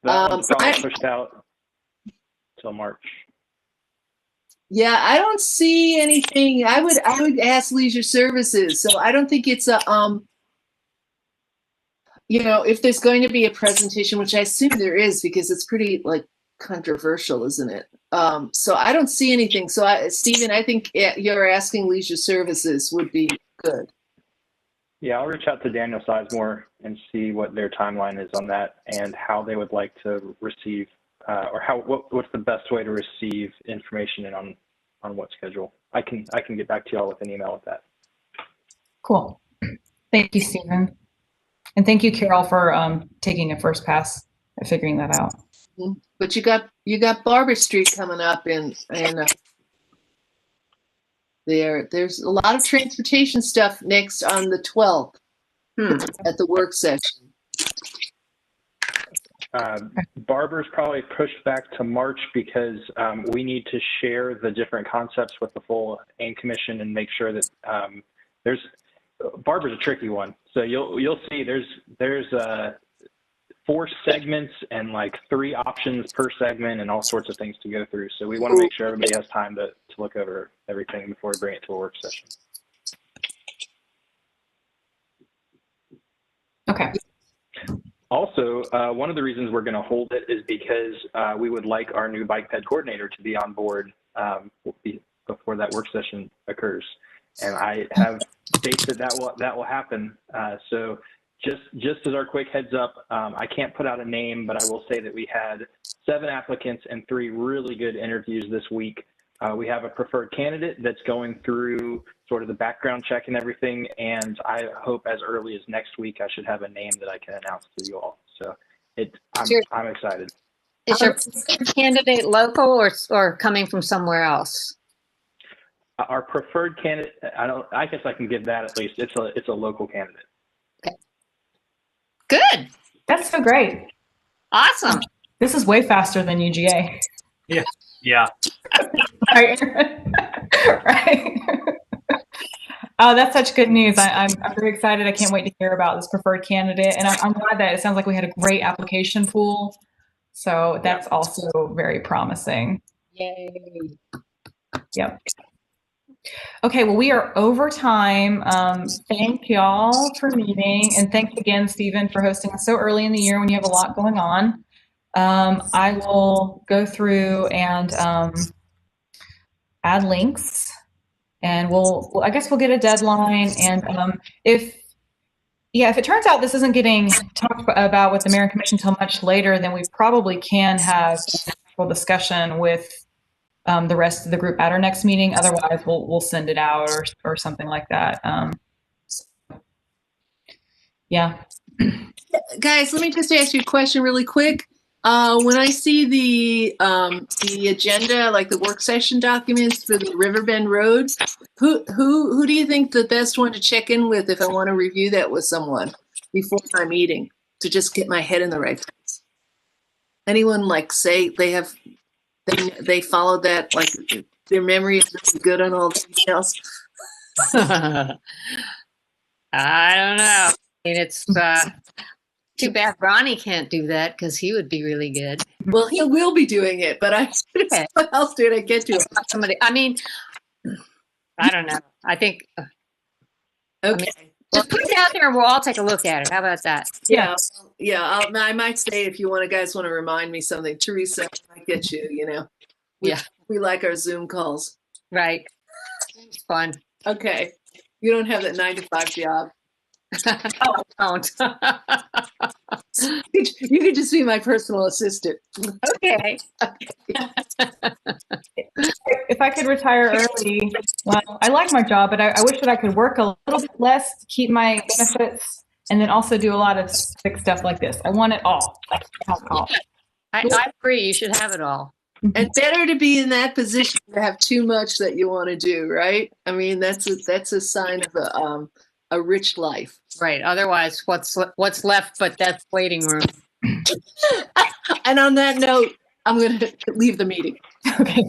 That one's probably pushed out till March. Yeah, I don't see anything. I would ask Leisure Services. So I don't think it's a if there's going to be a presentation, which I assume there is because it's pretty like controversial, isn't it? So I don't see anything. So Stephen, I think you're asking Leisure Services would be good. Yeah, I'll reach out to Daniel Sizemore and see what their timeline is on that and how they would like to receive, what's the best way to receive information on what schedule. I can get back to y'all with an email with that. Cool. Thank you, Stephen. And thank you, Carol, for taking a first pass at figuring that out. But you got Barber Street coming up and there's a lot of transportation stuff next on the 12th at the work session. Barber's probably pushed back to March because we need to share the different concepts with the full AIM Commission and make sure that Barber's a tricky one. So you'll see there's 4 segments and like 3 options per segment and all sorts of things to go through. So we want to make sure everybody has time to look over everything before we bring it to a work session. Okay. Also, one of the reasons we're going to hold it is because we would like our new bike ped coordinator to be on board before that work session occurs. And I have faith that will happen. So just as our quick heads up, I can't put out a name, but I will say that we had 7 applicants and 3 really good interviews this week. We have a preferred candidate that's going through sort of the background check and everything, and I hope as early as next week I should have a name that I can announce to you all. So I'm excited. Is your candidate local or coming from somewhere else? Our preferred candidate, I guess I can give that at least. It's a local candidate. Okay. Good. That's so great. Awesome. This is way faster than UGA. Yeah. Yeah. Right. Right. Oh, that's such good news. I'm very excited. I can't wait to hear about this preferred candidate. And I'm glad that it sounds like we had a great application pool. So that's also very promising. Yay. Yep. Okay, well, we are over time. Thank y'all for meeting. And thanks again, Stephen, for hosting us so early in the year when you have a lot going on. I will go through and add links, and I guess we'll get a deadline. And if it turns out this isn't getting talked about with the Mayor and Commission until much later, then we probably can have an actual discussion with the rest of the group at our next meeting. Otherwise, we'll send it out or something like that. Yeah. Guys, let me just ask you a question really quick. When I see the agenda, like the work session documents for the Riverbend Road, who do you think the best one to check in with if I want to review that with someone before my meeting to just get my head in the right place? Anyone say they followed that, like their memory is really good on all the details? I don't know. I mean, it's too bad Ronnie can't do that because he would be really good. Well, he will be doing it, but what else did I get to? Somebody, I mean, I don't know. I think. Okay. Just put it out there and we'll all take a look at it. How about that? Yeah. I might stay if you guys want to remind me something. Teresa, I get you, We like our Zoom calls. Right. It's fun. Okay. You don't have that 9-to-5 job. Oh, I don't. You could just be my personal assistant. Okay. If I could retire early, well, I like my job, but I wish that I could work a little bit less to keep my benefits and then also do a lot of sick stuff like this. I want it all. I agree. You should have it all. And better to be in that position to have too much that you want to do, right? I mean, that's a sign of a rich life. Right. Otherwise, what's left but that waiting room? And on that note, I'm going to leave the meeting. Okay.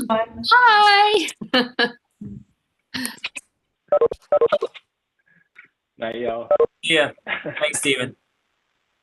Bye. Night, y'all. Yeah. Thanks, Stephen.